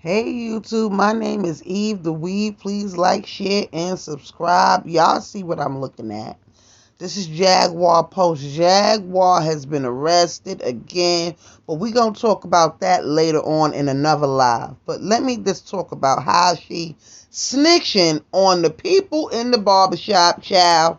Hey YouTube, my name is Eve the Weave. Please like, share, and subscribe. Y'all see what I'm looking at. This is Jaguar post. Jaguar has been arrested again, but we're going to talk about that later on in another live. But let me just talk about how she snitching on the people in the barbershop, child.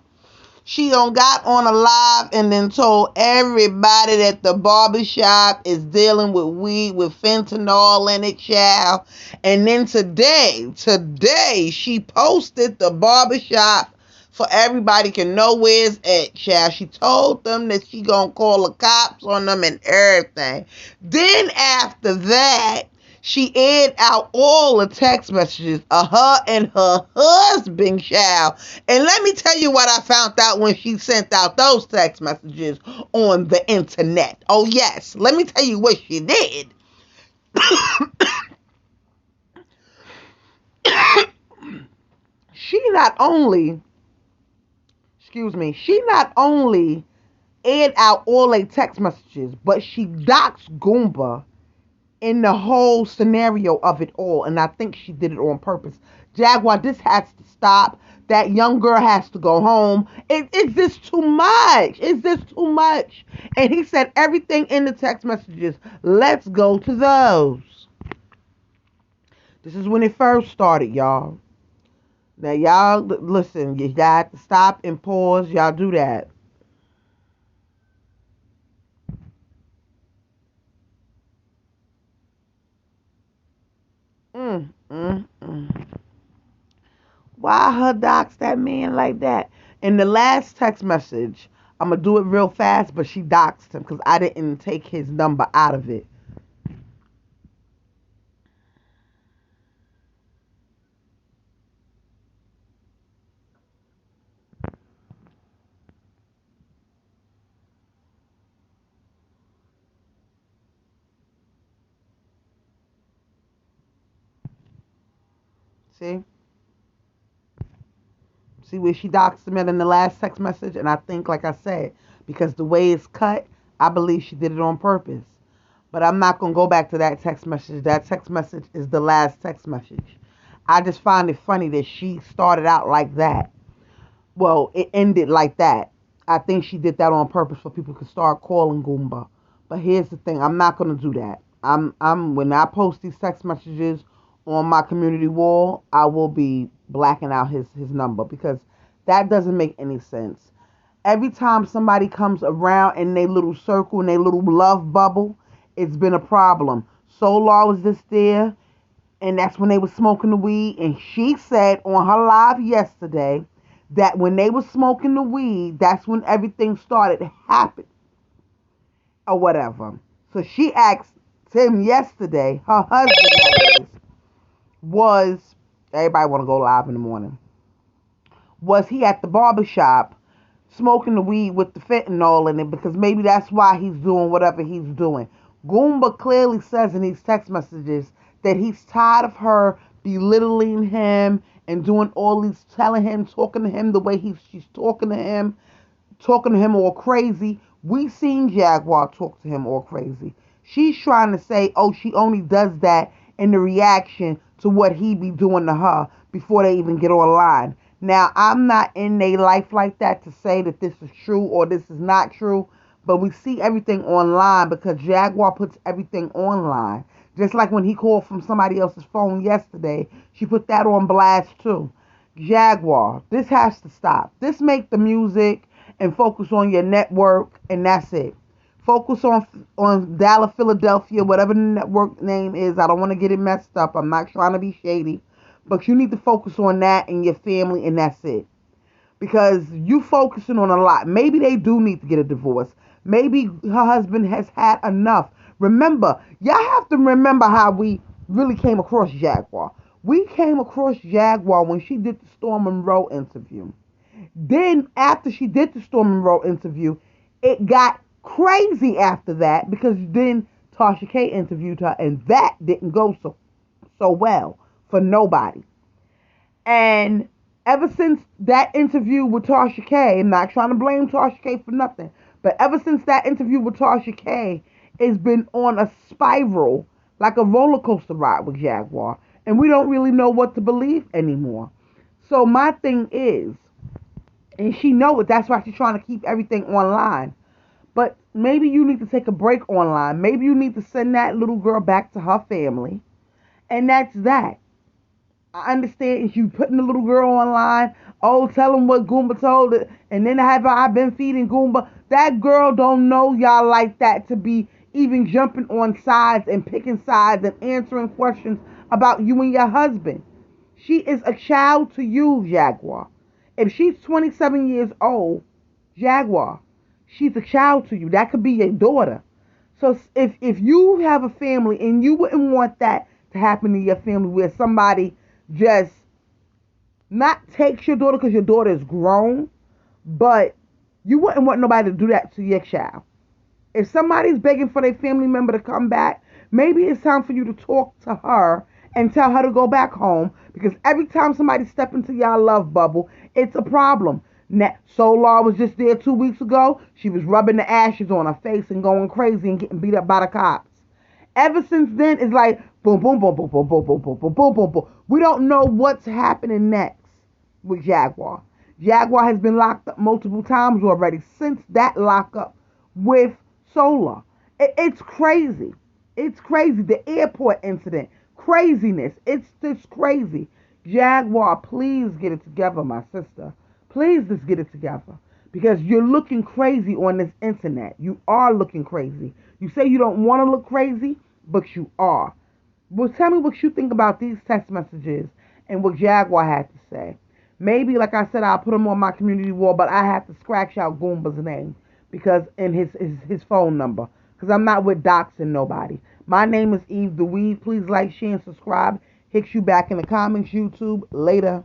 She done got on a live and then told everybody that the barbershop is dealing with weed with fentanyl in it, child. And then today, she posted the barbershop for everybody can know where it's at, child. She told them that she gonna call the cops on them and everything. Then after that, she aired out all the text messages of her and her husband, child. And let me tell you what I found out when she sent out those text messages on the internet. Oh, yes. Let me tell you what she did. she not only, she not only aired out all the text messages, but she doxed Goomba in the whole scenario of it all. And I think she did it on purpose. Jaguar, this has to stop. That young girl has to go home. It's just too much. It's just too much. And he said everything in the text messages. Let's go to those. This is when it first started, y'all. Now, y'all, listen. You got to stop and pause. Y'all do that. Mm, mm, mm. Why her dox that man like that? In the last text message, I'm gonna do it real fast, but she doxed him because I didn't take his number out of it. See? See where she doxed him in the last text message? And I think, like I said, because the way it's cut, I believe she did it on purpose. But I'm not gonna go back to that text message. That text message is the last text message. I just find it funny that she started out like that. Well, it ended like that. I think she did that on purpose for people to start calling Goomba. But here's the thing, I'm not gonna do that. I'm when I post these text messages on my community wall, I will be blacking out his number because that doesn't make any sense. Every time somebody comes around in their little circle, in their little love bubble, it's been a problem. Solar was just there, and that's when they were smoking the weed. And she said on her live yesterday that when they were smoking the weed, that's when everything started to happen or whatever. So she asked him yesterday, her husband that is, was everybody want to go live in the morning. Was he at the barbershop smoking the weed with the fentanyl in it because maybe that's why he's doing whatever he's doing. Goomba clearly says in these text messages that he's tired of her belittling him and doing all these, telling him, talking to him the way she's talking to him all crazy. We seen Jaguar talk to him all crazy. She's trying to say, oh, she only does that in the reaction to what he be doing to her before they even get online. Now, I'm not in a life like that to say that this is true or this is not true, but we see everything online because Jaguar puts everything online. Just like when he called from somebody else's phone yesterday, she put that on blast too. Jaguar, this has to stop. This make the music and focus on your network, and that's it. Focus on Dallas, Philadelphia, whatever the network name is. I don't want to get it messed up. I'm not trying to be shady. But you need to focus on that and your family, and that's it. Because you focusing on a lot. Maybe they do need to get a divorce. Maybe her husband has had enough. Remember, y'all have to remember how we really came across Jaguar. We came across Jaguar when she did the Storm Monroe interview. Then after she did the Storm Monroe interview, it got crazy after that because then Tasha K interviewed her, and that didn't go so well for nobody. And ever since that interview with Tasha K, I'm not trying to blame Tasha K for nothing, but ever since that interview with Tasha K, it's been on a spiral like a roller coaster ride with Jaguar, and we don't really know what to believe anymore. So my thing is, and she know it. That's why she's trying to keep everything online. But maybe you need to take a break online. Maybe you need to send that little girl back to her family, and that's that. I understand if you putting the little girl online. Oh, tell them what Goomba told it, and then have I been feeding Goomba? That girl don't know y'all like that to be even jumping on sides and picking sides and answering questions about you and your husband. She is a child to you, Jaguar. If she's 27 years old, Jaguar, she's a child to you. That could be your daughter. So if you have a family and you wouldn't want that to happen to your family where somebody just not takes your daughter because your daughter is grown, but you wouldn't want nobody to do that to your child. If somebody's begging for their family member to come back, maybe it's time for you to talk to her and tell her to go back home, because every time somebody step into y'all love bubble, it's a problem. Solar was just there 2 weeks ago. She was rubbing the ashes on her face and going crazy and getting beat up by the cops. Ever since then, it's like boom, boom, boom, boom, boom, boom, boom, boom, boom, boom, boom, boom. We don't know what's happening next with Jaguar. Jaguar has been locked up multiple times already since that lockup with Solar. It's crazy. It's crazy. The airport incident, craziness. It's just crazy. Jaguar, please get it together, my sister. Please just get it together. Because you're looking crazy on this internet. You are looking crazy. You say you don't want to look crazy, but you are. Well, tell me what you think about these text messages and what Jaguar had to say. Maybe, like I said, I'll put them on my community wall, but I have to scratch out Goomba's name because in his phone number, because I'm not with doxing nobody. My name is Eve the Weed. Please like, share, and subscribe. Hit you back in the comments, YouTube. Later.